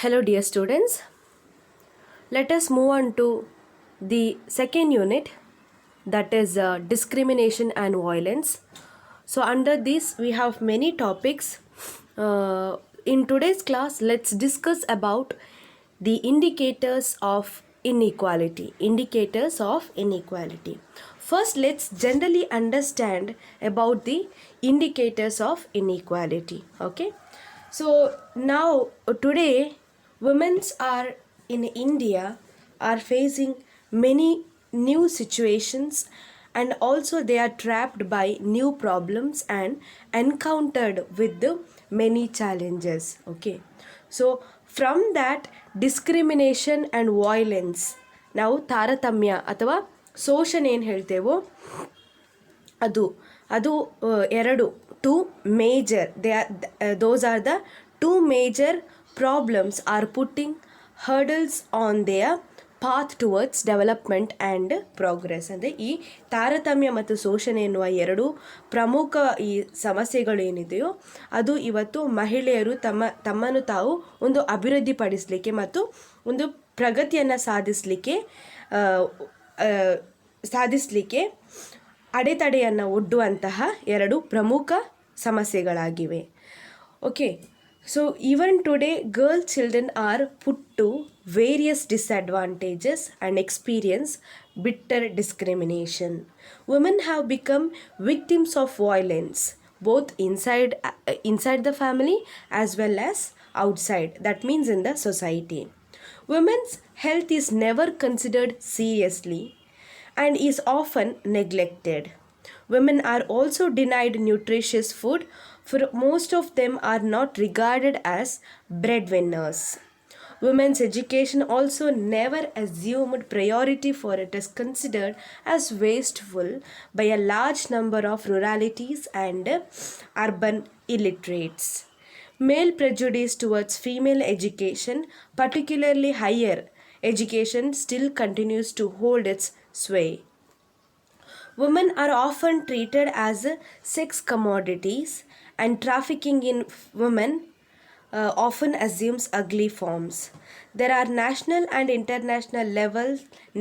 Hello, dear students. Let us move on to the second unit, that is discrimination and violence. So, under this, we have many topics. In today's class, let's discuss about the indicators of inequality. Indicators of inequality. First, let's generally understand about the indicators of inequality. Okay. So now today women are in India are facing many new situations, and also they are trapped by new problems and encountered with the many challenges. Okay. So from that discrimination and violence ನಾವು ತಾರತಮ್ಯ ಅಥವಾ ಶೋಷಣೆ ಏನು ಹೇಳ್ತೇವೋ ಅದು ಅದು ಎರಡು two major those are the two major problems are putting hurdles on their path towards development and progress. ಅಂದರೆ ಈ ತಾರತಮ್ಯ ಮತ್ತು ಶೋಷಣೆ ಎನ್ನುವ ಎರಡು ಪ್ರಮುಖ ಈ ಸಮಸ್ಯೆಗಳೇನಿದೆಯೋ ಅದು ಇವತ್ತು ಮಹಿಳೆಯರು ತಮ್ಮನ್ನು ತಾವು ಒಂದು ಅಭಿವೃದ್ಧಿಪಡಿಸಲಿಕ್ಕೆ ಮತ್ತು ಒಂದು ಪ್ರಗತಿಯನ್ನು ಸಾಧಿಸಲಿಕ್ಕೆ ಅಡೆತಡೆಯನ್ನು ಒಡ್ಡುವಂತಹ ಎರಡು ಪ್ರಮುಖ ಸಮಸ್ಯೆಗಳಾಗಿವೆ. Okay, so even today girl children are put to various disadvantages and experience bitter discrimination. Women have become victims of violence both inside the family as well as outside, that means in the society. Women's health is never considered seriously and is often neglected. Women are also denied nutritious food, for most of them are not regarded as breadwinners. Women's education also never assumed priority, for it is considered as wasteful by a large number of ruralities and urban illiterates. Male prejudice towards female education, particularly higher education, still continues to hold its sway. Women are often treated as sex commodities, and trafficking in women often assumes ugly forms. There are national and international level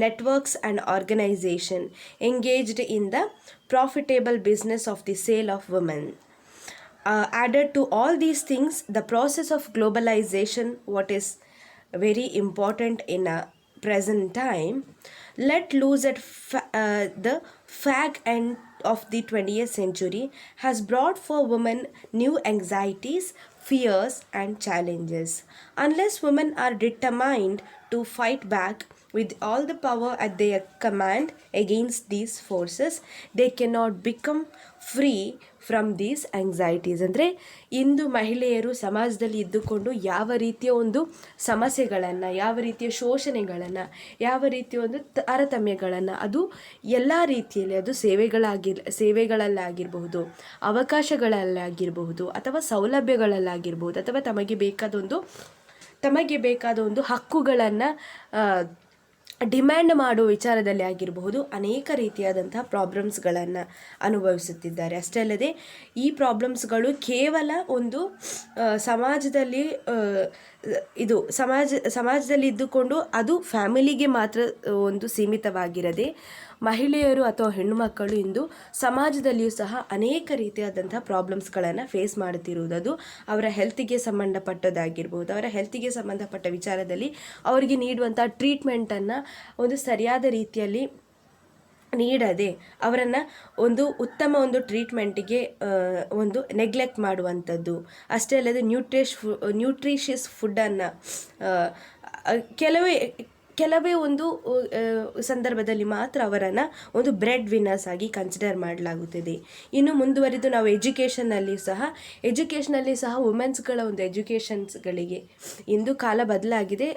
networks and organizations engaged in the profitable business of the sale of women. Added to all these things, the process of globalization, what is very important in a present time, let loose at the fag end of the 20th century, has brought for women new anxieties, fears and challenges. Unless women are determined to fight back with all the power at their command against these forces, they cannot become free from these anxieties. ಅಂದರೆ ಇಂದು ಮಹಿಳೆಯರು ಸಮಾಜದಲ್ಲಿ ಇದ್ದುಕೊಂಡು ಯಾವ ರೀತಿಯ ಒಂದು ಸಮಸ್ಯೆಗಳನ್ನು, ಯಾವ ರೀತಿಯ ಶೋಷಣೆಗಳನ್ನು, ಯಾವ ರೀತಿಯ ಒಂದು ತಾರತಮ್ಯಗಳನ್ನು, ಅದು ಎಲ್ಲ ರೀತಿಯಲ್ಲಿ, ಅದು ಸೇವೆಗಳಲ್ಲಾಗಿರಬಹುದು, ಅವಕಾಶಗಳಲ್ಲಾಗಿರಬಹುದು, ಅಥವಾ ಸೌಲಭ್ಯಗಳಲ್ಲಾಗಿರ್ಬೋದು, ಅಥವಾ ತಮಗೆ ಬೇಕಾದ ಒಂದು ಹಕ್ಕುಗಳನ್ನು ಡಿಮ್ಯಾಂಡ್ ಮಾಡುವ ವಿಚಾರದಲ್ಲಿ ಆಗಿರಬಹುದು, ಅನೇಕ ರೀತಿಯಾದಂತಹ ಪ್ರಾಬ್ಲಮ್ಸ್ಗಳನ್ನು ಅನುಭವಿಸುತ್ತಿದ್ದಾರೆ. ಅಷ್ಟೇ ಅಲ್ಲದೆ ಈ ಪ್ರಾಬ್ಲಮ್ಸ್ಗಳು ಕೇವಲ ಒಂದು ಸಮಾಜದಲ್ಲಿ ಸಮಾಜದಲ್ಲಿ ಇದ್ದುಕೊಂಡು ಅದು ಫ್ಯಾಮಿಲಿಗೆ ಮಾತ್ರ ಒಂದು ಸೀಮಿತವಾಗಿರದೆ, ಮಹಿಳೆಯರು ಅಥವಾ ಹೆಣ್ಣುಮಕ್ಕಳು ಇಂದು ಸಮಾಜದಲ್ಲಿಯೂ ಸಹ ಅನೇಕ ರೀತಿಯಾದಂಥ ಪ್ರಾಬ್ಲಮ್ಸ್ಗಳನ್ನು ಫೇಸ್ ಮಾಡುತ್ತಿರುವುದು, ಅದು ಅವರ ಹೆಲ್ತಿಗೆ ಸಂಬಂಧಪಟ್ಟದಾಗಿರ್ಬೋದು, ಅವರ ಹೆಲ್ತಿಗೆ ಸಂಬಂಧಪಟ್ಟ ವಿಚಾರದಲ್ಲಿ ಅವರಿಗೆ ನೀಡುವಂಥ ಟ್ರೀಟ್ಮೆಂಟನ್ನು ಒಂದು ಸರಿಯಾದ ರೀತಿಯಲ್ಲಿ ನೀಡದೆ ಅವರನ್ನು ಒಂದು ಉತ್ತಮ ಒಂದು ಟ್ರೀಟ್ಮೆಂಟಿಗೆ ಒಂದು ನೆಗ್ಲೆಕ್ಟ್ ಮಾಡುವಂಥದ್ದು. ಅಷ್ಟೇ ಅಲ್ಲದೆ ನ್ಯೂಟ್ರಿಷಿಯಸ್ ಫುಡ್ಡನ್ನು ಕೆಲವೇ ಒಂದು ಸಂದರ್ಭದಲ್ಲಿ ಮಾತ್ರ ಅವರನ್ನು ಒಂದು ಬ್ರೆಡ್ ವಿನ್ನರ್ಸ್ ಆಗಿ ಕನ್ಸಿಡರ್ ಮಾಡಲಾಗುತ್ತದೆ. ಇನ್ನು ಮುಂದುವರಿದು ನಾವು ಎಜುಕೇಷನಲ್ಲಿ ಸಹ ವುಮೆನ್ಸ್ಗಳ ಒಂದು ಎಜುಕೇಷನ್ಸ್ಗಳಿಗೆ ಇಂದು ಕಾಲ ಬದಲಾಗಿದೆ.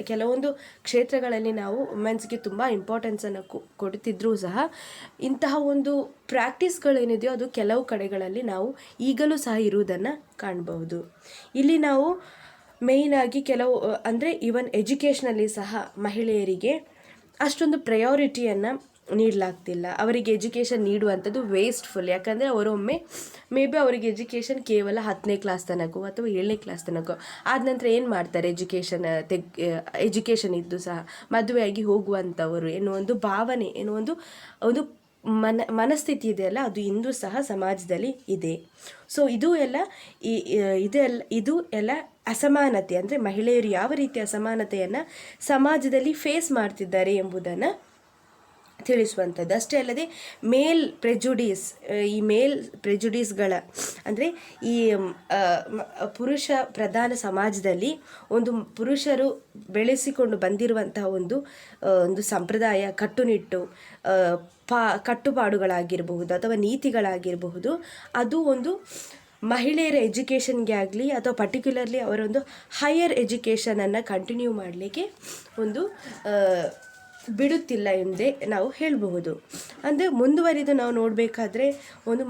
ಕೆಲವೊಂದು ಕ್ಷೇತ್ರಗಳಲ್ಲಿ ನಾವು ವುಮೆನ್ಸ್ಗೆ ತುಂಬ ಇಂಪಾರ್ಟೆನ್ಸನ್ನು ಕೊಡ್ತಿದ್ರೂ ಸಹ ಇಂತಹ ಒಂದು ಪ್ರಾಕ್ಟೀಸ್ಗಳೇನಿದೆಯೋ ಅದು ಕೆಲವು ಕಡೆಗಳಲ್ಲಿ ನಾವು ಈಗಲೂ ಸಹ ಇರುವುದನ್ನು ಕಾಣಬಹುದು. ಇಲ್ಲಿ ನಾವು ಮೇಯ್ನಾಗಿ ಅಂದರೆ ಈವನ್ ಎಜುಕೇಷನಲ್ಲಿ ಸಹ ಮಹಿಳೆಯರಿಗೆ ಅಷ್ಟೊಂದು ಪ್ರಯಾರಿಟಿಯನ್ನು ನೀಡಲಾಗ್ತಿಲ್ಲ. ಅವರಿಗೆ ಎಜುಕೇಷನ್ ನೀಡುವಂಥದ್ದು ವೇಸ್ಟ್ಫುಲ್. ಯಾಕಂದರೆ ಅವರೊಮ್ಮೆ ಮೇ ಬಿ ಅವರಿಗೆ ಎಜುಕೇಷನ್ ಕೇವಲ 10ನೇ ಕ್ಲಾಸ್ ತನಕ ಅಥವಾ 7ನೇ ಕ್ಲಾಸ್ ತನಕ, ಆದ ನಂತರ ಏನು ಮಾಡ್ತಾರೆ, ಎಜುಕೇಷನ್ ಇದ್ದು ಸಹ ಮದುವೆಯಾಗಿ ಹೋಗುವಂಥವರು ಎನ್ನುವ ಒಂದು ಭಾವನೆ, ಎನ್ನುವ ಒಂದು ಮನಸ್ಥಿತಿ ಇದೆಯಲ್ಲ, ಅದು ಇಂದು ಸಹ ಸಮಾಜದಲ್ಲಿ ಇದೆ. ಸೊ ಇದು ಎಲ್ಲ ಅಸಮಾನತೆ, ಅಂದರೆ ಮಹಿಳೆಯರು ಯಾವ ರೀತಿಯ ಅಸಮಾನತೆಯನ್ನು ಸಮಾಜದಲ್ಲಿ ಫೇಸ್ ಮಾಡ್ತಿದ್ದಾರೆ ಎಂಬುದನ್ನು ತಿಳಿಸುವಂಥದ್ದು. ಅಷ್ಟೇ ಅಲ್ಲದೆ ಮೇಲ್ ಪ್ರೆಜುಡೀಸ್ಗಳ ಅಂದರೆ ಈ ಪುರುಷ ಪ್ರಧಾನ ಸಮಾಜದಲ್ಲಿ ಒಂದು ಪುರುಷರು ಬೆಳೆಸಿಕೊಂಡು ಬಂದಿರುವಂತಹ ಒಂದು ಸಂಪ್ರದಾಯ, ಕಟ್ಟುನಿಟ್ಟು, ಕಟ್ಟುಪಾಡುಗಳಾಗಿರಬಹುದು ಅಥವಾ ನೀತಿಗಳಾಗಿರಬಹುದು, ಅದು ಒಂದು ಮಹಿಳೆಯರ ಎಜುಕೇಷನ್ಗೆ ಆಗಲಿ ಅಥವಾ ಪರ್ಟಿಕ್ಯುಲರ್ಲಿ ಅವರೊಂದು ಹೈಯರ್ ಎಜುಕೇಷನನ್ನು ಕಂಟಿನ್ಯೂ ಮಾಡಲಿಕ್ಕೆ ಬಿಡುತ್ತಿಲ್ಲ ಎಂದೇ ನಾವು ಹೇಳಬಹುದು. ಅಂದರೆ ಮುಂದುವರಿದು ನಾವು ನೋಡಬೇಕಾದ್ರೆ ಒಂದು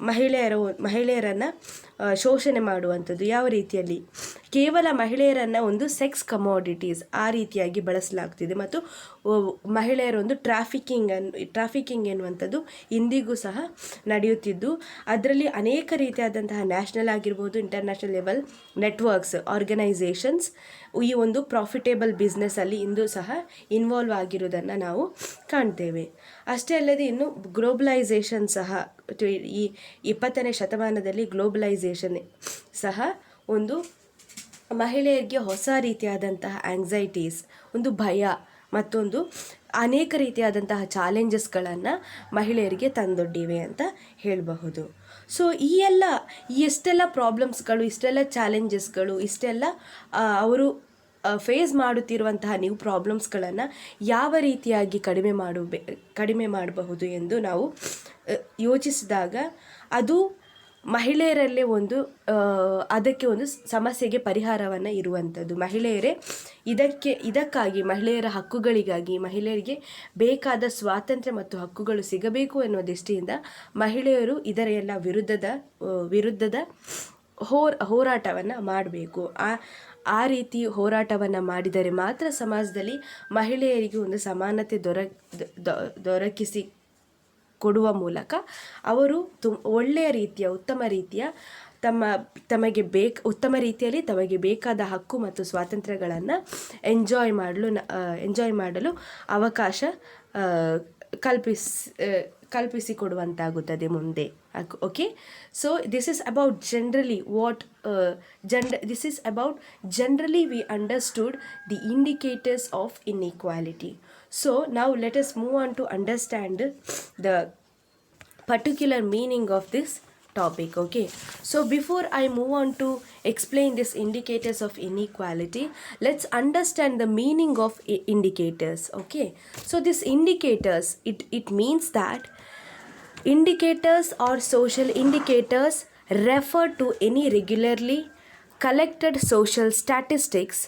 ಮಹಿಳೆಯರನ್ನು ಶೋಷಣೆ ಮಾಡುವಂಥದ್ದು ಯಾವ ರೀತಿಯಲ್ಲಿ, ಕೇವಲ ಮಹಿಳೆಯರನ್ನು ಒಂದು ಸೆಕ್ಸ್ ಕಮೋಡಿಟೀಸ್ ಆ ರೀತಿಯಾಗಿ ಬಳಸಲಾಗ್ತಿದೆ. ಮತ್ತು ಮಹಿಳೆಯರ ಒಂದು ಟ್ರಾಫಿಕಿಂಗ್ ಎನ್ನುವಂಥದ್ದು ಇಂದಿಗೂ ಸಹ ನಡೆಯುತ್ತಿದ್ದು, ಅದರಲ್ಲಿ ಅನೇಕ ರೀತಿಯಾದಂತಹ ನ್ಯಾಷನಲ್ ಆಗಿರ್ಬೋದು, ಇಂಟರ್ನ್ಯಾಷನಲ್ ಲೆವೆಲ್ ನೆಟ್ವರ್ಕ್ಸ್, ಆರ್ಗನೈಸೇಷನ್ಸ್ ಈ ಒಂದು ಪ್ರಾಫಿಟೇಬಲ್ ಬಿಸ್ನೆಸ್ಸಲ್ಲಿ ಇಂದು ಸಹ ಇನ್ವಾಲ್ವ್ ಆಗಿರೋದನ್ನು ನಾವು ಕಾಣ್ತೇವೆ. ಅಷ್ಟೇ ಅಲ್ಲದೆ ಇನ್ನು ಗ್ಲೋಬಲೈಸೇಷನ್ ಸಹ, ಈ 20ನೇ ಶತಮಾನದಲ್ಲಿ ಗ್ಲೋಬಲೈಸೇಷನ್ ಸಹ ಒಂದು ಮಹಿಳೆಯರಿಗೆ ಹೊಸ ರೀತಿಯಾದಂತಹ ಆಂಗ್ಸೈಟೀಸ್, ಒಂದು ಭಯ, ಮತ್ತೊಂದು ಅನೇಕ ರೀತಿಯಾದಂತಹ ಚಾಲೆಂಜಸ್ಗಳನ್ನು ಮಹಿಳೆಯರಿಗೆ ತಂದೊಡ್ಡಿವೆ ಅಂತ ಹೇಳಬಹುದು. ಸೊ ಎಷ್ಟೆಲ್ಲ ಪ್ರಾಬ್ಲಮ್ಸ್ಗಳು, ಇಷ್ಟೆಲ್ಲ ಚಾಲೆಂಜಸ್ಗಳು, ಇಷ್ಟೆಲ್ಲ ಅವರು ಫೇಸ್ ಮಾಡುತ್ತಿರುವಂತಹ ನ್ಯೂ ಪ್ರಾಬ್ಲಮ್ಸ್ಗಳನ್ನು ಯಾವ ರೀತಿಯಾಗಿ ಕಡಿಮೆ ಮಾಡಬಹುದು ಎಂದು ನಾವು ಯೋಚಿಸಿದಾಗ, ಅದು ಮಹಿಳೆಯರಲ್ಲೇ ಅದಕ್ಕೆ ಒಂದು ಸಮಸ್ಯೆಗೆ ಪರಿಹಾರವನ್ನು ಇರುವಂಥದ್ದು. ಮಹಿಳೆಯರೇ ಇದಕ್ಕಾಗಿ ಮಹಿಳೆಯರ ಹಕ್ಕುಗಳಿಗಾಗಿ, ಮಹಿಳೆಯರಿಗೆ ಬೇಕಾದ ಸ್ವಾತಂತ್ರ್ಯ ಮತ್ತು ಹಕ್ಕುಗಳು ಸಿಗಬೇಕು ಎನ್ನುವ ದೃಷ್ಟಿಯಿಂದ ಮಹಿಳೆಯರು ಇದರ ಎಲ್ಲ ವಿರುದ್ಧದ ಹೋರಾಟವನ್ನು ಮಾಡಬೇಕು. ಆ ರೀತಿ ಹೋರಾಟವನ್ನು ಮಾಡಿದರೆ ಮಾತ್ರ ಸಮಾಜದಲ್ಲಿ ಮಹಿಳೆಯರಿಗೆ ಒಂದು ಸಮಾನತೆ ದೊರಕಿಸಿ ಕೊಡುವ ಮೂಲಕ ಅವರು ಒಳ್ಳೆಯ ರೀತಿಯ, ಉತ್ತಮ ರೀತಿಯಲ್ಲಿ ತಮಗೆ ಬೇಕಾದ ಹಕ್ಕು ಮತ್ತು ಸ್ವಾತಂತ್ರ್ಯಗಳನ್ನು ಎಂಜಾಯ್ ಮಾಡಲು ಅವಕಾಶ ಕಲ್ಪಿಸಿಕೊಡುವಂತಾಗುತ್ತದೆ ಮುಂದೆ. Okay, so this is about generally we understood the indicators of inequality. So now let us move on to understand the particular meaning of this topic. Okay, so before I move on to explain this indicators of inequality, let's understand the meaning of indicators. Okay, so these indicators, it means that indicators or social indicators refer to any regularly collected social statistics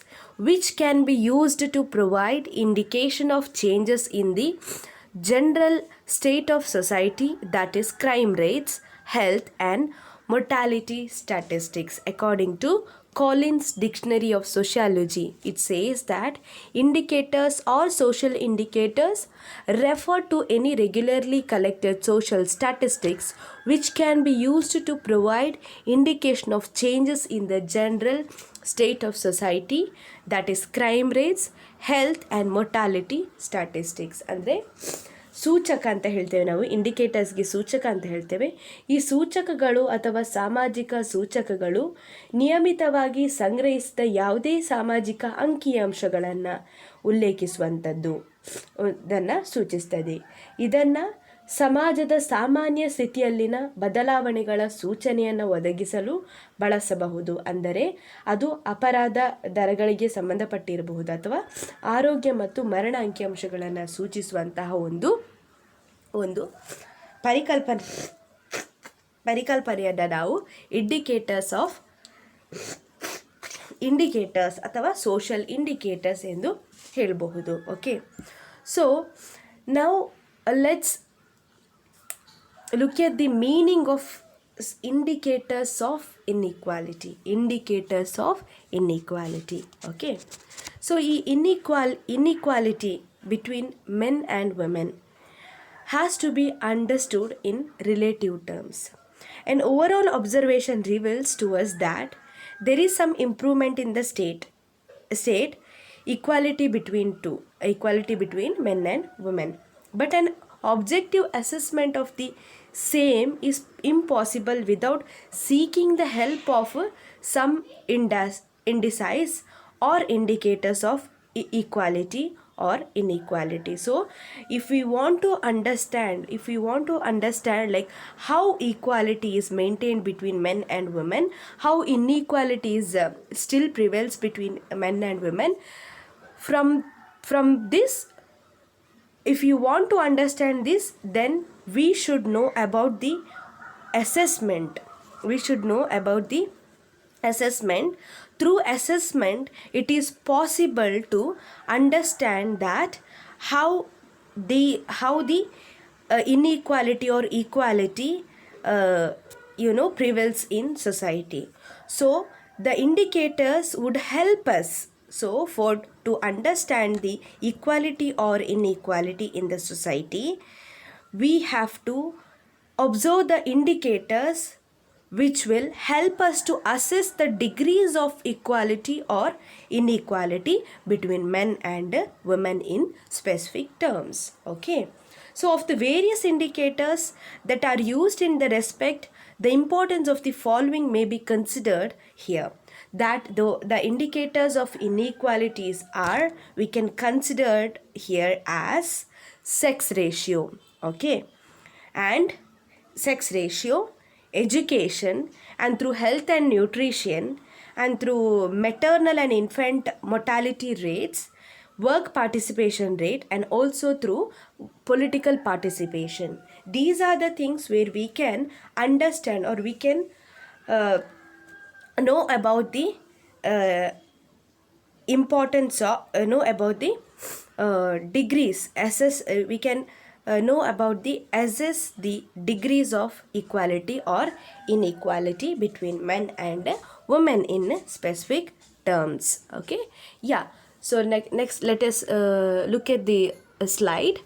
which can be used to provide indication of changes in the general state of society, that is crime rates, health and mortality statistics. According to Collins Dictionary of Sociology, it says that indicators or social indicators refer to any regularly collected social statistics which can be used to provide indication of changes in the general state of society, that is crime rates, health and mortality statistics. ಅಂದರೆ ಸೂಚಕ ಅಂತ ಹೇಳ್ತೇವೆ ನಾವು, ಇಂಡಿಕೇಟರ್ಸ್ಗೆ ಸೂಚಕ ಅಂತ ಹೇಳ್ತೇವೆ. ಈ ಸೂಚಕಗಳು ಅಥವಾ ಸಾಮಾಜಿಕ ಸೂಚಕಗಳು ನಿಯಮಿತವಾಗಿ ಸಂಗ್ರಹಿಸಿದ ಯಾವುದೇ ಸಾಮಾಜಿಕ ಅಂಕಿಅಂಶಗಳನ್ನು ಉಲ್ಲೇಖಿಸುವಂಥದ್ದು ಇದನ್ನು ಸೂಚಿಸ್ತದೆ. ಇದನ್ನು ಸಮಾಜದ ಸಾಮಾನ್ಯ ಸ್ಥಿತಿಯಲ್ಲಿನ ಬದಲಾವಣೆಗಳ ಸೂಚನೆಯನ್ನು ಒದಗಿಸಲು ಬಳಸಬಹುದು. ಅಂದರೆ ಅದು ಅಪರಾಧ ದರಗಳಿಗೆ ಸಂಬಂಧಪಟ್ಟಿರಬಹುದು ಅಥವಾ ಆರೋಗ್ಯ ಮತ್ತು ಮರಣ ಅಂಕಿಅಂಶಗಳನ್ನು ಸೂಚಿಸುವಂತಹ ಒಂದು ಪರಿಕಲ್ಪನೆಯನ್ನು ನಾವು ಇಂಡಿಕೇಟರ್ಸ್ ಅಥವಾ ಸೋಷಲ್ ಇಂಡಿಕೇಟರ್ಸ್ ಎಂದು ಹೇಳಬಹುದು. ಓಕೆ, ಸೊ ನಾವು let's look at the meaning of indicators of inequality. Okay, so ಈ inequality between men and women has to be understood in relative terms. An overall observation reveals to us that there is some improvement in the state equality between men and women. But an objective assessment of the same is impossible without seeking the help of some indices or indicators of equality or inequality. So if we want to understand like how equality is maintained between men and women, how inequality is still prevails between men and women, from this, if you want to understand this, then we should know about the assessment. We should know about the assessment. Through assessment, it is possible to understand that how the inequality or equality prevails in society. So the indicators would help us, so for to understand the equality or inequality in the society, we have to observe the indicators which will help us to assess the degrees of equality or inequality between men and women in specific terms. Okay. So of the various indicators that are used in the respect, the importance of the following may be considered here. That the indicators of inequalities are, we can consider here as sex ratio. Okay. And sex ratio, education, and through health and nutrition, and through maternal and infant mortality rates, work participation rate, and also through political participation. These are the things where we can understand, or we can know about the importance of know about the degrees assess we can know about the assess the degrees of equality or inequality between men and women in specific terms. Okay, yeah. So next let us look at the slide.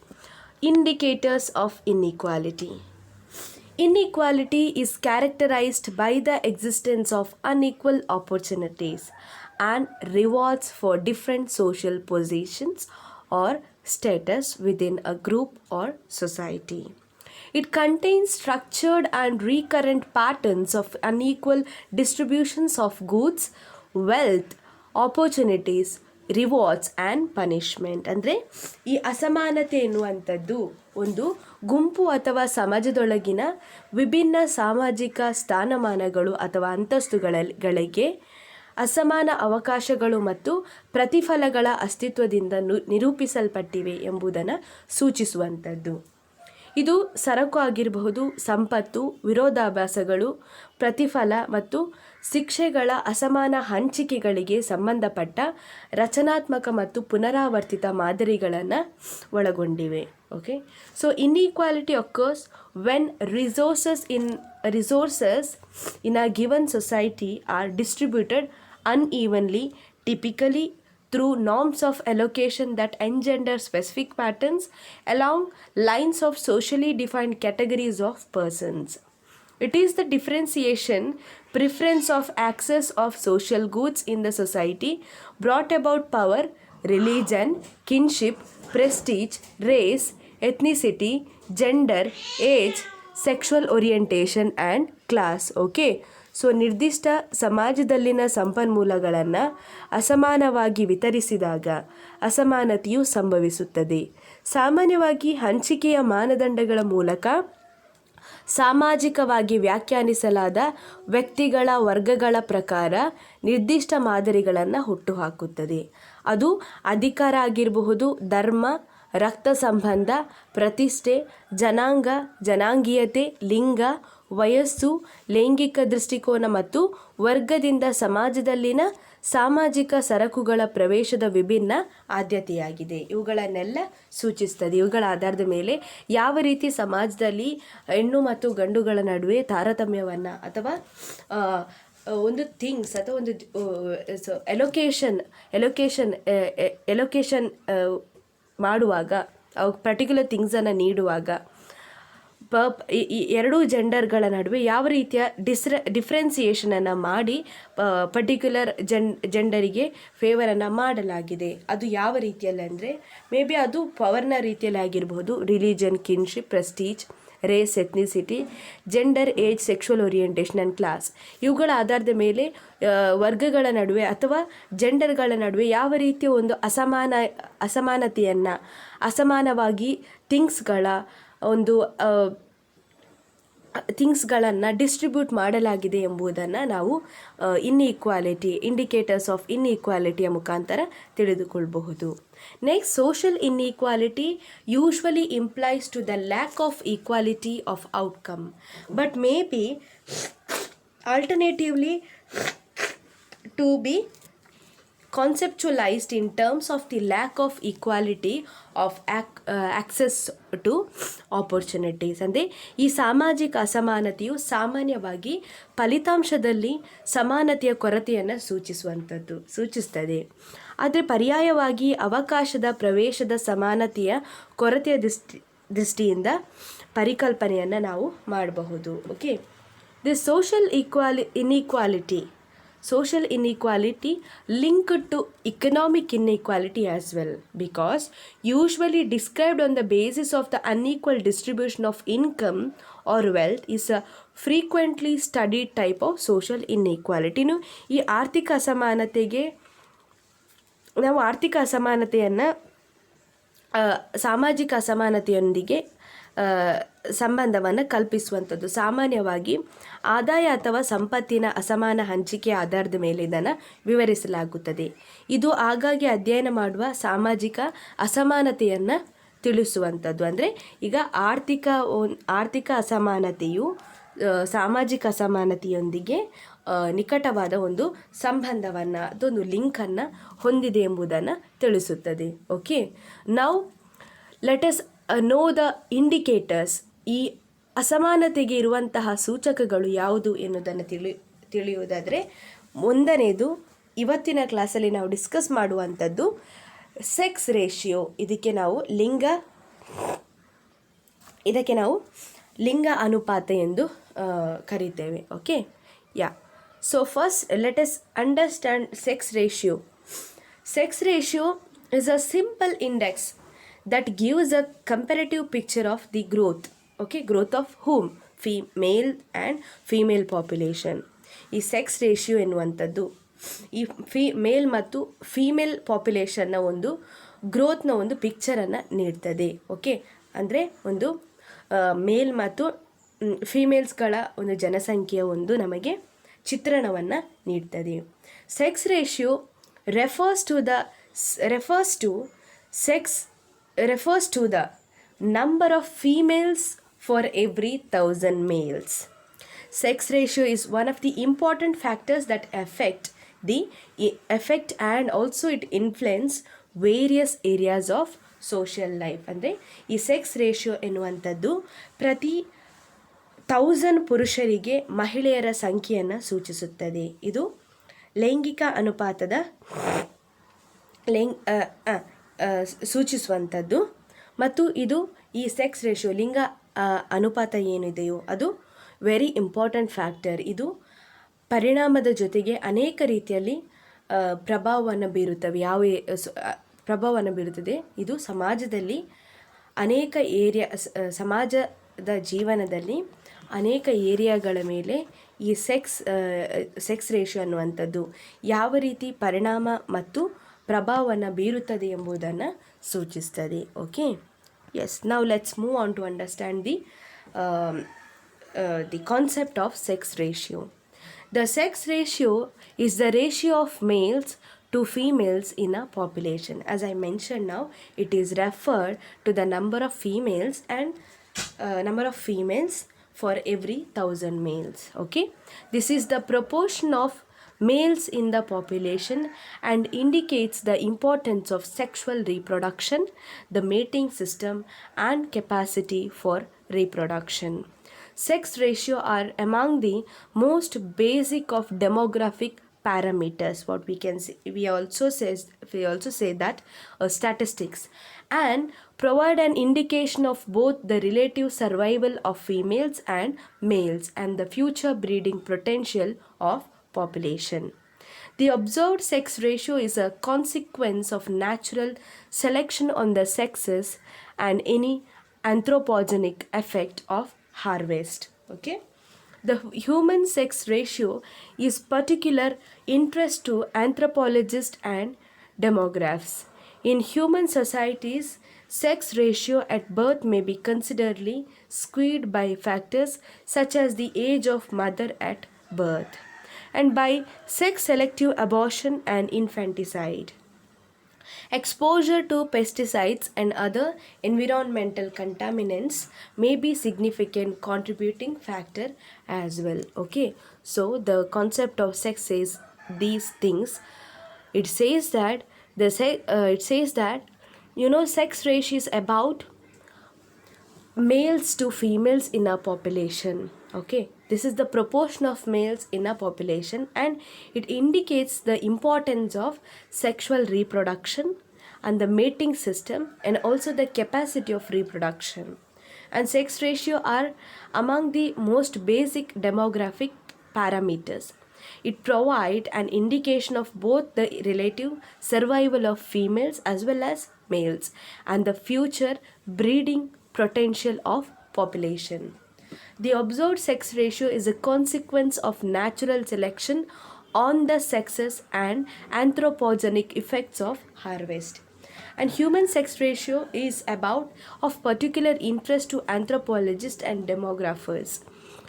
Indicators of inequality. Inequality is characterized by the existence of unequal opportunities and rewards for different social positions or status within a group or society. It contains structured and recurrent patterns of unequal distributions of goods, wealth, opportunities, rewards and punishment. ಅಂದರೆ ಈ ಅಸಮಾನತೆ ಎನ್ನುವಂಥದ್ದು ಒಂದು ಗುಂಪು ಅಥವಾ ಸಮಾಜದೊಳಗಿನ ವಿಭಿನ್ನ ಸಾಮಾಜಿಕ ಸ್ಥಾನಮಾನಗಳು ಅಥವಾ ಅಂತಸ್ತುಗಳಿಗೆ ಅಸಮಾನ ಅವಕಾಶಗಳು ಮತ್ತು ಪ್ರತಿಫಲಗಳ ಅಸ್ತಿತ್ವದಿಂದ ನಿರೂಪಿಸಲ್ಪಟ್ಟಿವೆ ಎಂಬುದನ್ನು ಸೂಚಿಸುವಂಥದ್ದು. ಇದು ಸರಕು ಆಗಿರಬಹುದು, ಸಂಪತ್ತು, ವಿರೋಧಾಭಾಸಗಳು, ಪ್ರತಿಫಲ ಮತ್ತು ಶಿಕ್ಷೆಗಳ ಅಸಮಾನ ಹಂಚಿಕೆಗಳಿಗೆ ಸಂಬಂಧಪಟ್ಟ ರಚನಾತ್ಮಕ ಮತ್ತು ಪುನರಾವರ್ತಿತ ಮಾದರಿಗಳನ್ನು ಒಳಗೊಂಡಿವೆ. Okay, so inequality occurs when resources in a given society are distributed unevenly, typically through norms of allocation that engender specific patterns along lines of socially defined categories of persons. It is the differentiation, preference of access of social goods in the society brought about power, religion, kinship, prestige, race, ethnicity, gender, age, sexual orientation and class. Okay. So ನಿರ್ದಿಷ್ಟ ಸಮಾಜದಲ್ಲಿನ ಸಂಪನ್ಮೂಲಗಳನ್ನು ಅಸಮಾನವಾಗಿ ವಿತರಿಸಿದಾಗ ಅಸಮಾನತೆಯು ಸಂಭವಿಸುತ್ತದೆ. ಸಾಮಾನ್ಯವಾಗಿ ಹಂಚಿಕೆಯ ಮಾನದಂಡಗಳ ಮೂಲಕ ಸಾಮಾಜಿಕವಾಗಿ ವ್ಯಾಖ್ಯಾನಿಸಲಾದ ವ್ಯಕ್ತಿಗಳ ವರ್ಗಗಳ ಪ್ರಕಾರ ನಿರ್ದಿಷ್ಟ ಮಾದರಿಗಳನ್ನು ಹುಟ್ಟುಹಾಕುತ್ತದೆ. ಅದು ಅಧಿಕಾರ ಆಗಿರಬಹುದು, ಧರ್ಮ, ರಕ್ತ ಸಂಬಂಧ, ಪ್ರತಿಷ್ಠೆ, ಜನಾಂಗ, ಜನಾಂಗೀಯತೆ, ಲಿಂಗ, ವಯಸ್ಸು, ಲೈಂಗಿಕ ದೃಷ್ಟಿಕೋನ ಮತ್ತು ವರ್ಗದಿಂದ ಸಮಾಜದಲ್ಲಿನ ಸಾಮಾಜಿಕ ಸರಕುಗಳ ಪ್ರವೇಶದ ವಿಭಿನ್ನ ಆದ್ಯತೆಯಾಗಿದೆ. ಇವುಗಳನ್ನೆಲ್ಲ ಸೂಚಿಸ್ತದೆ. ಇವುಗಳ ಆಧಾರದ ಮೇಲೆ ಯಾವ ರೀತಿ ಸಮಾಜದಲ್ಲಿ ಹೆಣ್ಣು ಮತ್ತು ಗಂಡುಗಳ ನಡುವೆ ತಾರತಮ್ಯವನ್ನು ಅಥವಾ ಒಂದು ಥಿಂಗ್ಸ್ ಅಥವಾ ಒಂದು ಎಲೊಕೇಶನ್ ಮಾಡುವಾಗ, ಪರ್ಟಿಕ್ಯುಲರ್ ಥಿಂಗ್ಸನ್ನು ನೀಡುವಾಗ ಎರಡೂ ಜೆಂಡರ್ಗಳ ನಡುವೆ ಯಾವ ರೀತಿಯ ಡಿಫ್ರೆನ್ಸಿಯೇಷನನ್ನು ಮಾಡಿ ಪರ್ಟಿಕ್ಯುಲರ್ ಜೆಂಡರಿಗೆ ಫೇವರನ್ನು ಮಾಡಲಾಗಿದೆ. ಅದು ಯಾವ ರೀತಿಯಲ್ಲಿ ಅಂದರೆ, ಮೇ ಬಿ ಅದು ಪವರ್ನ ರೀತಿಯಲ್ಲಿ ಆಗಿರಬಹುದು, religion, kinship, prestige, race, ethnicity, gender, age, sexual orientation and class. ಇವುಗಳ ಆಧಾರದ ಮೇಲೆ ವರ್ಗಗಳ ನಡುವೆ ಅಥವಾ ಜೆಂಡರ್ಗಳ ನಡುವೆ ಯಾವ ರೀತಿಯ ಒಂದು ಅಸಮಾನವಾಗಿ ಥಿಂಗ್ಸ್ಗಳನ್ನು ಡಿಸ್ಟ್ರಿಬ್ಯೂಟ್ ಮಾಡಲಾಗಿದೆ ಎಂಬುದನ್ನು ನಾವು ಇನ್ಇಕ್ವಾಲಿಟಿ, ಇಂಡಿಕೇಟರ್ಸ್ ಆಫ್ ಇನ್ಇಕ್ವಾಲಿಟಿಯ ಮುಖಾಂತರ ತಿಳಿದುಕೊಳ್ಳಬಹುದು. Next, social inequality usually implies to the lack of equality of outcome, but may be alternatively to be conceptualized in terms of the lack of equality of access to opportunities. ಅಂದರೆ ಈ ಸಾಮಾಜಿಕ ಅಸಮಾನತೆಯು ಸಾಮಾನ್ಯವಾಗಿ ಫಲಿತಾಂಶದಲ್ಲಿ ಸಮಾನತೆಯ ಕೊರತೆಯನ್ನು ಸೂಚಿಸ್ತದೆ. ಆದರೆ ಪರ್ಯಾಯವಾಗಿ ಅವಕಾಶದ ಪ್ರವೇಶದ ಸಮಾನತೆಯ ಕೊರತೆಯ ದೃಷ್ಟಿಯಿಂದ ಪರಿಕಲ್ಪನೆಯನ್ನು ನಾವು ಮಾಡಬಹುದು. Okay, this social inequality linked to economic inequality as well, because usually described on the basis of the unequal distribution of income or wealth is a frequently studied type of social inequality. ಈ ಆರ್ಥಿಕ ಅಸಮಾನತೆಯನ್ನು ಸಾಮಾಜಿಕ ಅಸಮಾನತೆಯೊಂದಿಗೆ ಸಂಬಂಧವನ್ನು ಕಲ್ಪಿಸುವಂಥದ್ದು. ಸಾಮಾನ್ಯವಾಗಿ ಆದಾಯ ಅಥವಾ ಸಂಪತ್ತಿನ ಅಸಮಾನ ಹಂಚಿಕೆ ಆಧಾರದ ಮೇಲೆ ಇದನ್ನು ವಿವರಿಸಲಾಗುತ್ತದೆ. ಇದು ಆಗಾಗ್ಗೆ ಅಧ್ಯಯನ ಮಾಡುವ ಸಾಮಾಜಿಕ ಅಸಮಾನತೆಯನ್ನು ತಿಳಿಸುವಂಥದ್ದು. ಅಂದರೆ ಈಗ ಆರ್ಥಿಕ ಅಸಮಾನತೆಯು ಸಾಮಾಜಿಕ ಅಸಮಾನತೆಯೊಂದಿಗೆ ನಿಕಟವಾದ ಒಂದು ಸಂಬಂಧವನ್ನು, ಅದೊಂದು ಲಿಂಕನ್ನು ಹೊಂದಿದೆ ಎಂಬುದನ್ನು ತಿಳಿಸುತ್ತದೆ. Okay, now let us know the indicators. ಈ ಅಸಮಾನತೆಗೆ ಇರುವಂತಹ ಸೂಚಕಗಳು ಯಾವುದು ಎನ್ನುವುದನ್ನು ತಿಳಿಯುವುದಾದರೆ, ಒಂದನೇದು ಇವತ್ತಿನ ಕ್ಲಾಸಲ್ಲಿ ನಾವು ಡಿಸ್ಕಸ್ ಮಾಡುವಂಥದ್ದು ಸೆಕ್ಸ್ ರೇಷಿಯೋ. ಇದಕ್ಕೆ ನಾವು ಲಿಂಗ ಅನುಪಾತ ಎಂದು ಕರೀತೇವೆ. Okay, so first let us understand sex ratio. Sex ratio is a simple index that gives a comparative picture of the growth of whom? Male and female population. ಈ sex ratio ಎನ್ನುವಂಥದ್ದು ಈ ಮೇಲ್ ಮತ್ತು ಫೀಮೇಲ್ ಪಾಪ್ಯುಲೇಷನ್ನ ಒಂದು ಗ್ರೋತ್ನ ಒಂದು ಪಿಕ್ಚರನ್ನು ನೀಡ್ತದೆ. Okay, ಅಂದರೆ ಒಂದು ಮೇಲ್ ಮತ್ತು ಫೀಮೇಲ್ಸ್ಗಳ ಒಂದು ಜನಸಂಖ್ಯೆಯ ಒಂದು ನಮಗೆ ಚಿತ್ರಣವನ್ನು ನೀಡ್ತದೆ. Sex ratio refers to the number of females for every 1,000 males. Sex ratio is one of the important factors that affect and also it influence various areas of social life. ಅಂದರೆ ಈ ಸೆಕ್ಸ್ ರೇಷಿಯೋ ಎನ್ನುವಂಥದ್ದು ಪ್ರತಿ 1,000 ಪುರುಷರಿಗೆ ಮಹಿಳೆಯರ ಸಂಖ್ಯೆಯನ್ನು ಸೂಚಿಸುತ್ತದೆ. ಇದು ಲೈಂಗಿಕ ಅನುಪಾತದ ಸೂಚಿಸುವಂಥದ್ದು. ಮತ್ತು ಇದು ಈ ಸೆಕ್ಸ್ ರೇಷಿಯೋ, ಲಿಂಗ ಅನುಪಾತ ಏನಿದೆಯೋ ಅದು ವೆರಿ ಇಂಪಾರ್ಟೆಂಟ್ ಫ್ಯಾಕ್ಟರ್. ಇದು ಪರಿಣಾಮದ ಜೊತೆಗೆ ಅನೇಕ ರೀತಿಯಲ್ಲಿ ಪ್ರಭಾವವನ್ನು ಬೀರುತ್ತದೆ. ಇದು ಸಮಾಜದಲ್ಲಿ ಸಮಾಜದ ಜೀವನದಲ್ಲಿ ಅನೇಕ ಏರಿಯಾಗಳ ಮೇಲೆ ಈ ಸೆಕ್ಸ್ ರೇಷಿಯೋ ಅನ್ನುವಂಥದ್ದು ಯಾವ ರೀತಿ ಪರಿಣಾಮ ಮತ್ತು ಪ್ರಭಾವವನ್ನು ಬೀರುತ್ತದೆ ಎಂಬುದನ್ನು ಸೂಚಿಸ್ತದೆ. Okay, yes, now let's move on to understand the concept of sex ratio. The sex ratio is the ratio of males to females in a population. As I mentioned now, it is referred to the number of females for every 1,000 males. Okay, this is the proportion of males in the population and indicates the importance of sexual reproduction, the mating system and capacity for reproduction. Sex ratio are among the most basic of demographic parameters. What we can see, we also say that statistics, and provide an indication of both the relative survival of females and males and the future breeding potential of population. The observed sex ratio is a consequence of natural selection on the sexes and any anthropogenic effect of harvest. Okay? The human sex ratio is particular interest to anthropologists and demographers. In human societies, sex ratio at birth may be considerably skewed by factors such as the age of mother at birth and by sex selective abortion and infanticide. Exposure to pesticides and other environmental contaminants may be significant contributing factor as well. Okay, so the concept of sex says these things. It says that sex ratio is about males to females in a population. Okay, this is the proportion of males in a population, and it indicates the importance of sexual reproduction and the mating system and also the capacity of reproduction. And sex ratio are among the most basic demographic parameters. It provides an indication of both the relative survival of females as well as males and the future breeding potential of population. The observed sex ratio is a consequence of natural selection on the sexes and anthropogenic effects of harvest. And human sex ratio is about of particular interest to anthropologists and demographers.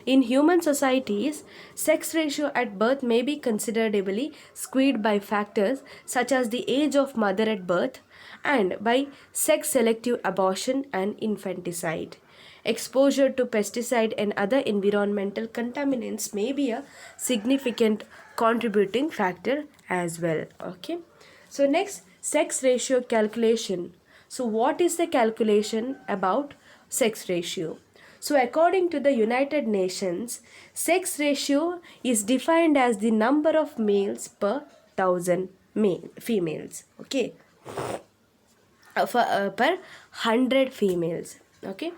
In human societies, sex ratio at birth may be considerably skewed by factors such as the age of mother at birth and by sex selective abortion and infanticide. Exposure to pesticide and other environmental contaminants may be a significant contributing factor as well. Okay. So next, sex ratio calculation. So what is the calculation about sex ratio? So according to the United Nations, sex ratio is defined as the number of males per thousand females. Okay. Per 100 females. Okay.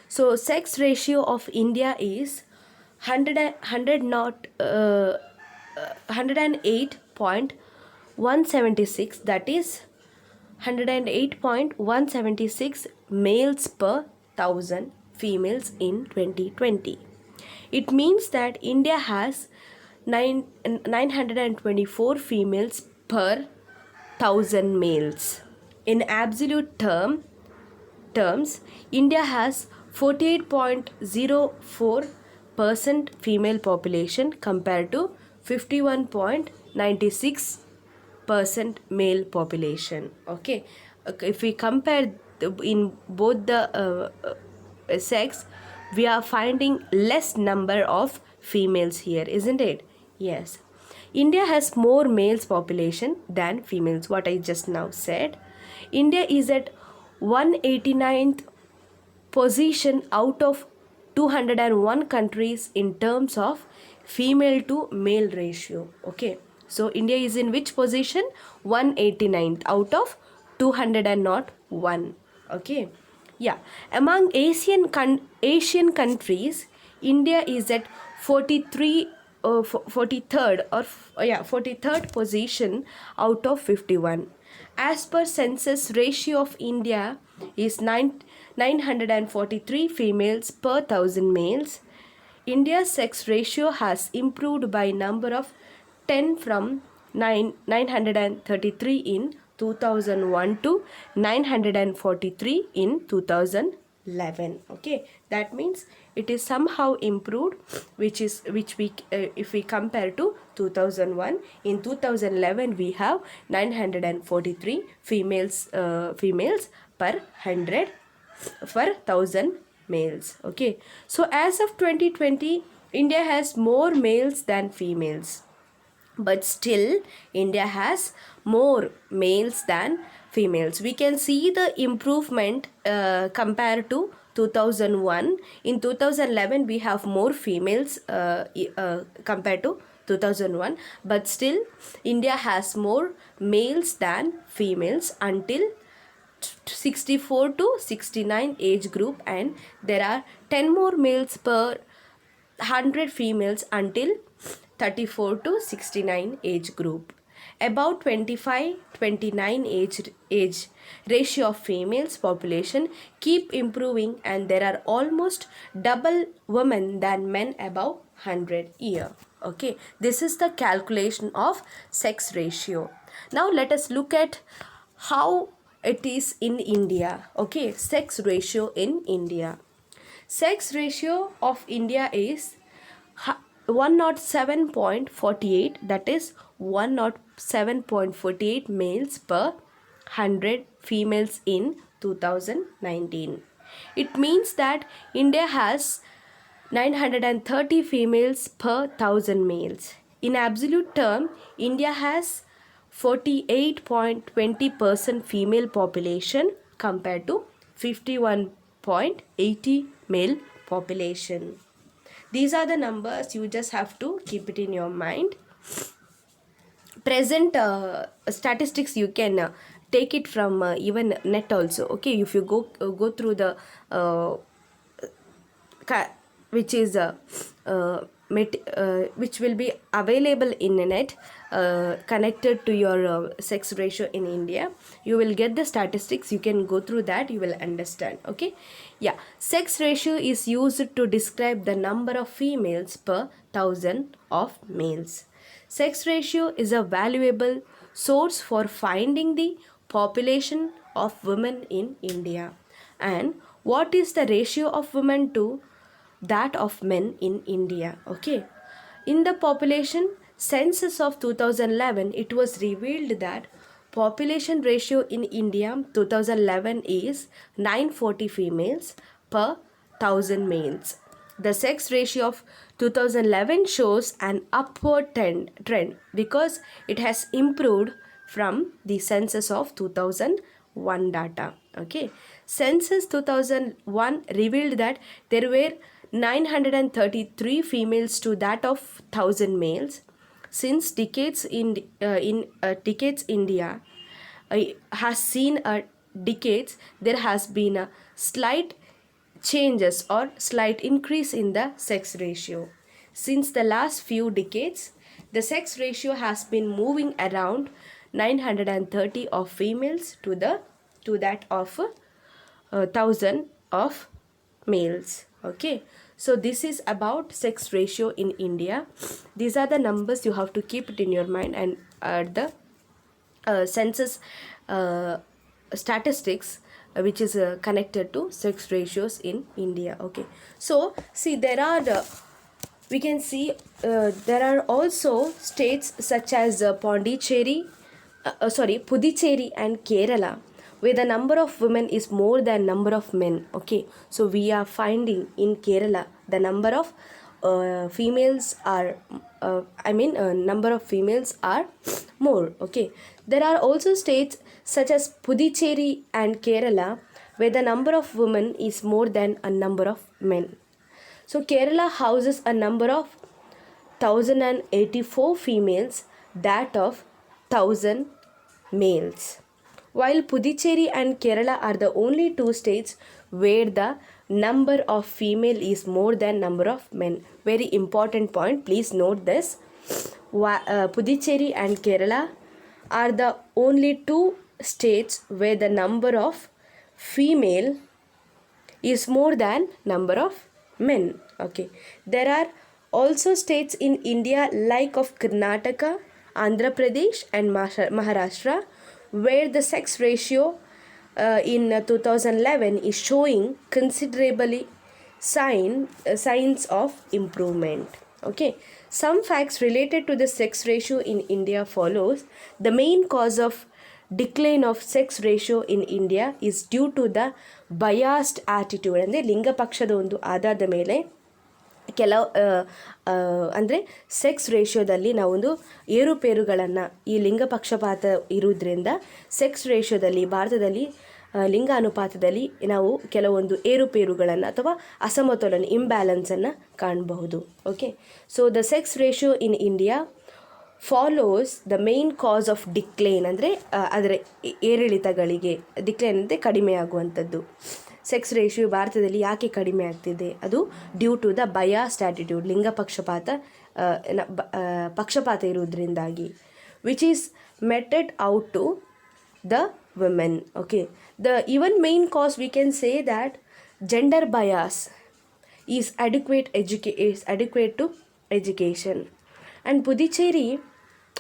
So sex ratio of India is 108.176, that is 108.176 males per thousand females in 2020. It means that India has 924 females per thousand males. In absolute terms, India has 48.04% female population compared to 51.96% male population. Okay, if we compare in both the sex, we are finding less number of females here, isn't it? Yes. India has more males population than females, what I just now said. India is at 189th position out of 201 countries in terms of female to male ratio. Okay, so India is in which position? 189th out of 201. Okay, yeah. Among Asian countries, India is at 43rd position out of 51. As per census ratio of India is 943 females per thousand males. India's sex ratio has improved by number of 10 from 933 in 2001 to 943 in 2011. Okay, that means it is somehow improved, which we if we compare to 2001. In 2011 we have 943 females per 100 per 1000 males. Okay, so as of 2020, India has more males than females, but still India has more males than females. We can see the improvement compared to 2001. In 2011 we have more females compared to 2001, but still India has more males than females until 64 to 69 age group, and there are 10 more males per 100 females until 34 to 69 age group. About 25-29 age ratio of females population keep improving, and there are almost double women than men above 100 year. Okay, this is the calculation of sex ratio. Now let us look at how it is in India. Okay, sex ratio in India. Sex ratio of India is 107.48, that is 107.48 males per 100 females in 2019. It means that India has 930 females per 1000 males. In absolute term, India has 48.20% female population compared to 51.80 male population. These are the numbers, you just have to keep it in your mind. Present statistics you can take it from even net also. Okay, if you go through the which is which will be available in a net connected to your sex ratio in India, you will get the statistics. You can go through that, you will understand. Okay, yeah, sex ratio is used to describe the number of females per 1000 of males. Sex ratio is a valuable source for finding the population of women in India. And what is the ratio of women to that of men in India? Okay, in the population census of 2011, it was revealed that population ratio in India 2011 is 940 females per 1000 males. The sex ratio of 2011 shows an upward trend because it has improved from the census of 2001 data. Okay, census 2001 revealed that there were 933 females to that of 1000 males. Since decades decades India has seen a decades, there has been a slight changes or slight increase in the sex ratio. Since the last few decades, the sex ratio has been moving around 930 of females to that of 1000 of males. Okay, so this is about sex ratio in India. These are the numbers, you have to keep it in your mind, and the census statistics which is connected to sex ratios in India. Okay, so see, there are we can see there are also states such as Puducherry and Kerala, where the number of women is more than number of men. Okay, so we are finding in Kerala the number of females are number of females are more. Okay, there are also states such as Puducherry and Kerala where the number of women is more than a number of men. So Kerala houses a number of 1084 females, that of 1000 males, while Puducherry and Kerala are the only two states where the number of female is more than number of men. Very important point, please note this. Puducherry and Kerala are the only two states where the number of female is more than number of men. Okay, there are also states in India like of Karnataka, Andhra Pradesh and Maharashtra where the sex ratio in 2011 is showing considerably signs of improvement. Okay, some facts related to the sex ratio in India follows. The main cause of decline of sex ratio in India is due to the biased attitude. ಅಂದರೆ ಲಿಂಗ ಪಕ್ಷದ ಒಂದು ಆಧಾರದ ಮೇಲೆ ಕೆಲವು ಅಂದರೆ sex ರೇಷಿಯೋದಲ್ಲಿ ನಾವೊಂದು ಏರುಪೇರುಗಳನ್ನು, ಈ ಲಿಂಗ ಪಕ್ಷಪಾತ ಇರುವುದರಿಂದ ಸೆಕ್ಸ್ ರೇಷಿಯೋದಲ್ಲಿ ಭಾರತದಲ್ಲಿ ಲಿಂಗ ಅನುಪಾತದಲ್ಲಿ ನಾವು ಕೆಲವೊಂದು ಏರುಪೇರುಗಳನ್ನು ಅಥವಾ ಇಂಬ್ಯಾಲೆನ್ಸನ್ನು ಕಾಣಬಹುದು. Okay, so the sex ratio in India follows the main cause of decline, ಅಂದರೆ ಅದರ ಏರಿಳಿತಗಳಿಗೆ, ಡಿಕ್ಲೈನ್ ಅಂದರೆ ಕಡಿಮೆ ಆಗುವಂಥದ್ದು. ಸೆಕ್ಸ್ ರೇಷಿಯೋ ಭಾರತದಲ್ಲಿ ಯಾಕೆ ಕಡಿಮೆ ಆಗ್ತಿದೆ? ಅದು due to the biased attitude, ಲಿಂಗ ಪಕ್ಷಪಾತ ಇರುವುದರಿಂದಾಗಿ, which is meted out to the women. Okay, the even main cause we can say that gender bias is adequate to education. And Puducherry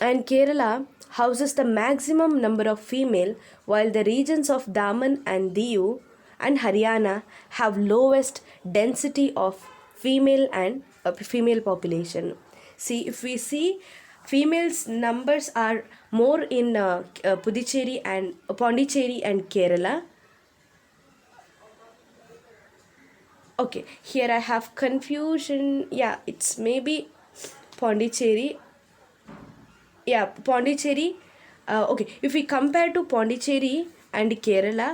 and Kerala houses the maximum number of female, while the regions of Daman and Diu and Haryana have lowest density of female population. See, if we see, females numbers are more in Puducherry and Pondicherry and Kerala. Okay, here I have confusion. Yeah, it's maybe Pondicherry. Yeah, Pondicherry. Okay, if we compare to Pondicherry and Kerala,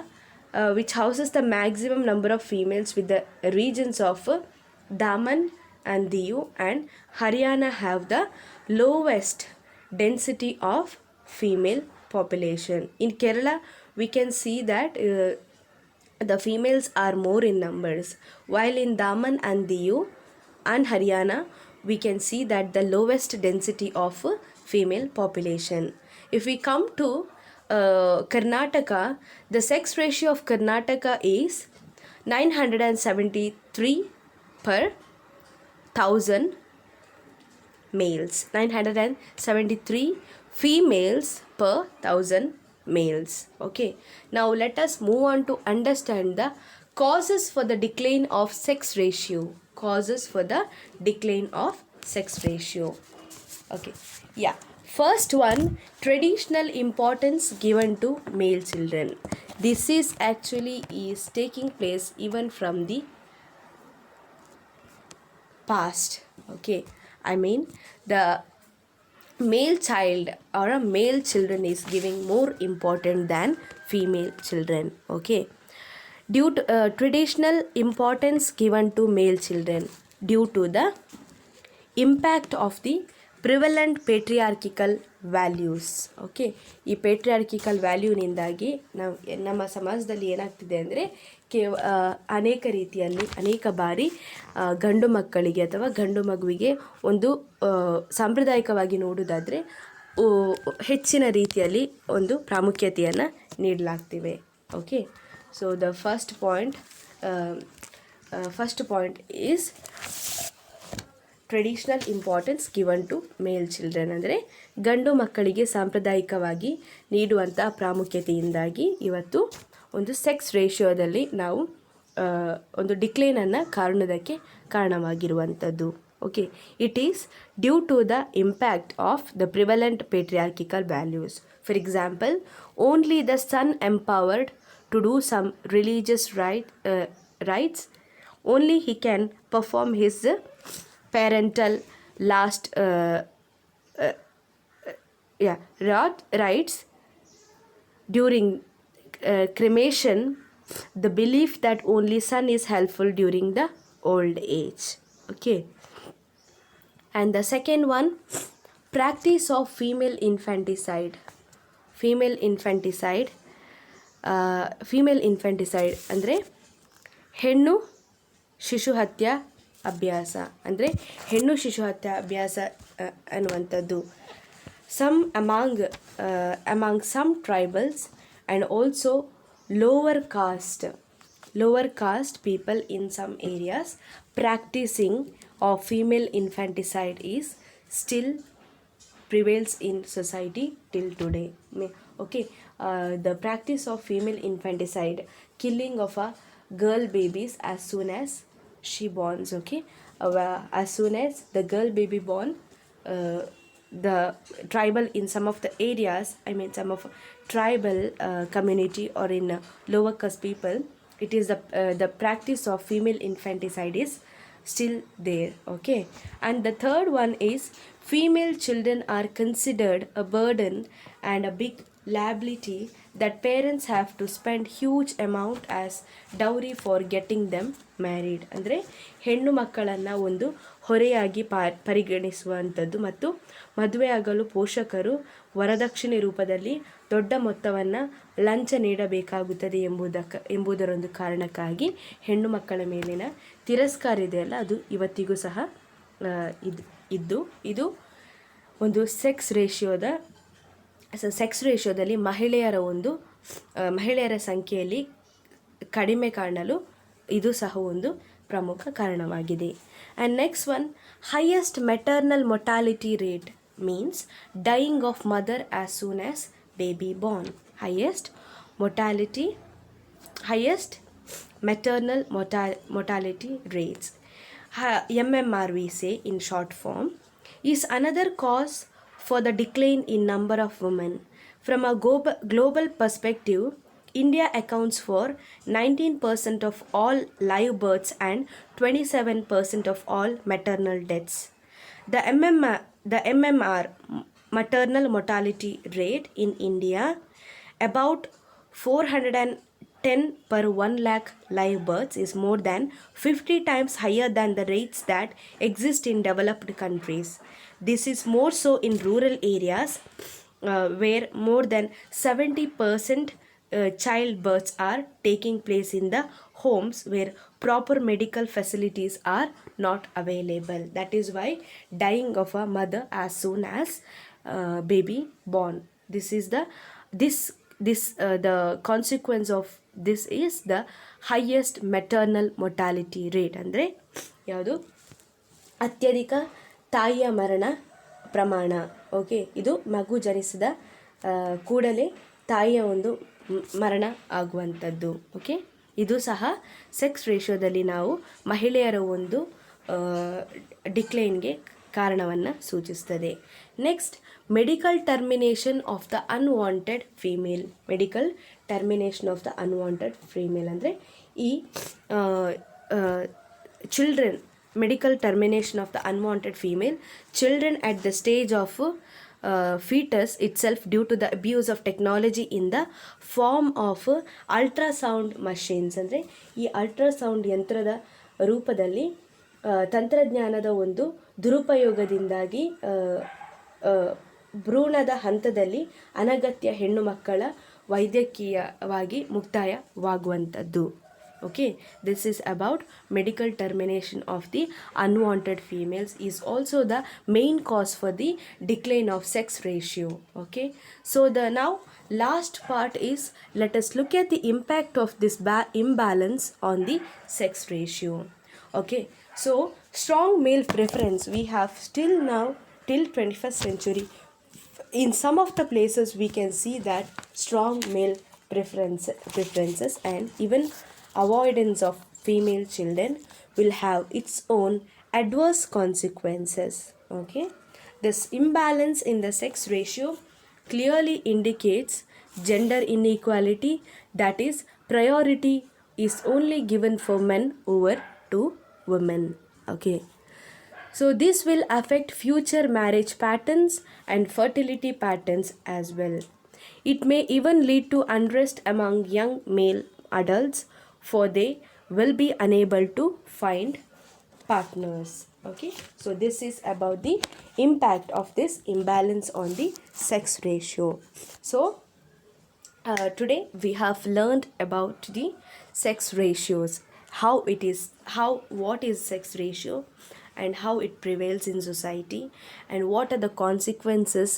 which houses the maximum number of females, with the regions of Daman and Diu and Haryana have the lowest density of female population. In Kerala, we can see that the females are more in numbers, while in Daman and Diu and Haryana, we can see that the lowest density of female population. If we come to Karnataka, the sex ratio of Karnataka is 973 per 1000 males, 973 females per 1000 males. Okay, now let us move on to understand the causes for the decline of sex ratio. Okay, yeah, first one, traditional importance given to male children. This is actually is taking place even from the past. Okay, I mean, the male child or a male children is giving more important than female children. Okay, due to traditional importance given to male children due to the impact of the prevalent patriarchal values. Okay, ಈ ಪೇಟ್ರಿಯಾರ್ಕಿಕಲ್ ವ್ಯಾಲ್ಯೂನಿಂದಾಗಿ ನಮ್ಮ ಸಮಾಜದಲ್ಲಿ ಏನಾಗ್ತಿದೆ ಅಂದರೆ ಅನೇಕ ರೀತಿಯಲ್ಲಿ ಅನೇಕ ಬಾರಿ ಗಂಡು ಮಕ್ಕಳಿಗೆ ಅಥವಾ ಗಂಡು ಮಗುವಿಗೆ ಒಂದು ಸಾಂಪ್ರದಾಯಿಕವಾಗಿ ನೋಡೋದಾದರೆ ಹೆಚ್ಚಿನ ರೀತಿಯಲ್ಲಿ ಒಂದು ಪ್ರಾಮುಖ್ಯತೆಯನ್ನು ನೀಡಲಾಗ್ತಿವೆ. Okay, so the first point is traditional importance given to male children, ಅಂದರೆ ಗಂಡು ಮಕ್ಕಳಿಗೆ ಸಾಂಪ್ರದಾಯಿಕವಾಗಿ ನೀಡುವಂಥ ಪ್ರಾಮುಖ್ಯತೆಯಿಂದಾಗಿ ಇವತ್ತು ಒಂದು ಸೆಕ್ಸ್ ರೇಷಿಯೋದಲ್ಲಿ ನಾವು ಒಂದು ಡಿಕ್ಲೈನನ್ನು ಕಾರಣವಾಗಿರುವಂಥದ್ದು. Okay, it is due to the impact of the prevalent patriarchical values. For example, only the son empowered to do some religious rights, only he can perform his parental rights during cremation, the belief that only son is helpful during the old age. Okay, and the second one, practice of female infanticide ಅಂದರೆ ಹೆಣ್ಣು ಶಿಶು ಹತ್ಯೆ ಅಭ್ಯಾಸ ಅನ್ನುವಂಥದ್ದು. among some tribals and also lower caste people in some areas, practicing of female infanticide is still prevails in society till today. Okay, the practice of female infanticide, killing of a girl babies as soon as she borns. Okay, as soon as the girl baby born, the tribal in some of the areas, some of tribal community or in lower caste people, it is the practice of female infanticide is still there. Okay, and the third one is female children are considered a burden and a big liability that parents have to spend huge amount as dowry for getting them married. ಅಂದರೆ ಹೆಣ್ಣು ಮಕ್ಕಳನ್ನು ಒಂದು ಹೊರೆಯಾಗಿ ಪರಿಗಣಿಸುವಂಥದ್ದು ಮತ್ತು ಮದುವೆಯಾಗಲು ಪೋಷಕರು ವರದಕ್ಷಿಣೆ ರೂಪದಲ್ಲಿ ದೊಡ್ಡ ಮೊತ್ತವನ್ನು ಲಂಚ ನೀಡಬೇಕಾಗುತ್ತದೆ ಎಂಬುದರೊಂದು ಕಾರಣಕ್ಕಾಗಿ ಹೆಣ್ಣು ಮಕ್ಕಳ ಮೇಲಿನ ತಿರಸ್ಕಾರ ಇದೆಯಲ್ಲ ಅದು ಇವತ್ತಿಗೂ ಸಹ ಇದು ಒಂದು ಸೆಕ್ಸ್ ರೇಷಿಯೋದಲ್ಲಿ ಮಹಿಳೆಯರ ಸಂಖ್ಯೆಯಲ್ಲಿ ಕಡಿಮೆ ಕಾಣಲು ಇದು ಸಹ ಒಂದು ಪ್ರಮುಖ ಕಾರಣವಾಗಿದೆ. And next one, highest maternal mortality rate means dying of mother as soon as baby born. Highest maternal mortality rates, MMR we say in short form, is another cause for the decline in number of women. From a global perspective, India accounts for 19% of all live births and 27% of all maternal deaths. The MMR, maternal mortality rate in India, about 410 per 1 lakh live births, is more than 50 times higher than the rates that exist in developed countries. This is more so in rural areas where more than 70% childbirths are taking place in the homes where proper medical facilities are not available. That is why dying of a mother as soon as baby born. The consequence of this is the highest maternal mortality rate. ಅಂದರೆ ಯಾವುದು ಅತ್ಯಧಿಕ ತಾಯಿಯ ಮರಣ ಪ್ರಮಾಣ. Okay, ಇದು ಮಗು ಜನಿಸಿದ ಕೂಡಲೇ ತಾಯಿಯ ಒಂದು ಮರಣ ಆಗುವಂಥದ್ದು. ಓಕೆ, ಇದು ಸಹ ಸೆಕ್ಸ್ ರೇಷಿಯೋದಲ್ಲಿ ನಾವು ಮಹಿಳೆಯರ ಒಂದು ಡಿಕ್ಲೈನ್ಗೆ ಕಾರಣವನ್ನು ಸೂಚಿಸ್ತದೆ. Next, medical termination of the unwanted female. ಅಂದರೆ ಈ medical termination of the unwanted female children at the stage of fetus itself due to the abuse of technology in the form of ultrasound machines. ಅಂದರೆ ಈ ultrasound ಯಂತ್ರದ ರೂಪದಲ್ಲಿ ತಂತ್ರಜ್ಞಾನದ ಒಂದು ದುರುಪಯೋಗದಿಂದಾಗಿ ಭ್ರೂಣದ ಹಂತದಲ್ಲಿ ಅನಗತ್ಯ ಹೆಣ್ಣು ಮಕ್ಕಳ ವೈದ್ಯಕೀಯವಾಗಿ ಮುಕ್ತಾಯವಾಗುವಂಥದ್ದು. Okay, this is about medical termination of the unwanted females is also the main cause for the decline of sex ratio. Okay, so the now last part is, let us look at the impact of this imbalance on the sex ratio. Okay, so strong male preference we have still now till 21st century. In some of the places we can see that strong male preferences and even avoidance of female children will have its own adverse consequences. Okay, this imbalance in the sex ratio clearly indicates gender inequality, that is, priority is only given for men over to women. Okay, so this will affect future marriage patterns and fertility patterns as well. It may even lead to unrest among young male adults, for they will be unable to find partners. Okay, so this is about the impact of this imbalance on the sex ratio. So today we have learned about the sex ratios, what is sex ratio and how it prevails in society, and what are the consequences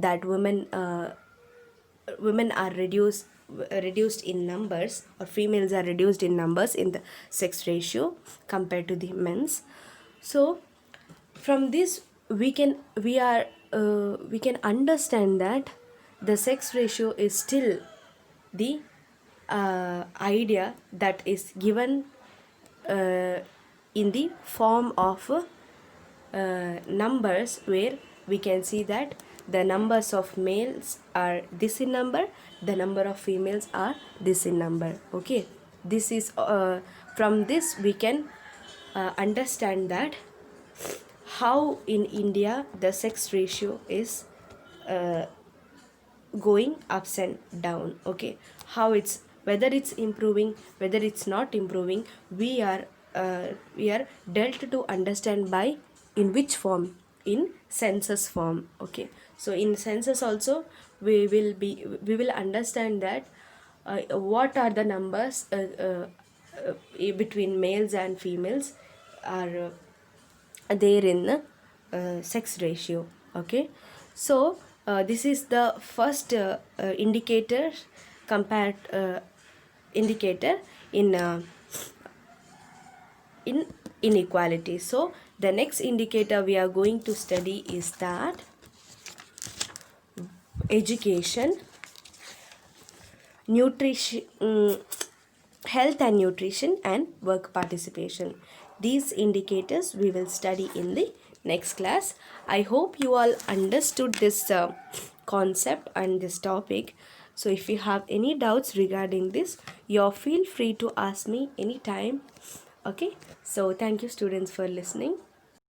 that women are reduced in numbers, or females are reduced in numbers in the sex ratio compared to the men's. So from this we can understand that the sex ratio is still the idea that is given in the form of numbers, where we can see that the numbers of males are this in number, the number of females are this in number. Okay, this is from this we can understand that how in India the sex ratio is going ups and down. Okay, how it's, whether it's improving, whether it's not improving, we are dealt to understand by In which form? In census form. Okay, so in census also we will understand that what are the numbers between males and females are there in the sex ratio. Okay, so this is the first indicator compared indicator in inequality. So the next indicator we are going to study is that education, nutrition, health and nutrition, and work participation. These indicators we will study in the next class. I hope you all understood this concept and this topic. So if you have any doubts regarding this, you feel free to ask me anytime. Okay, so thank you students for listening.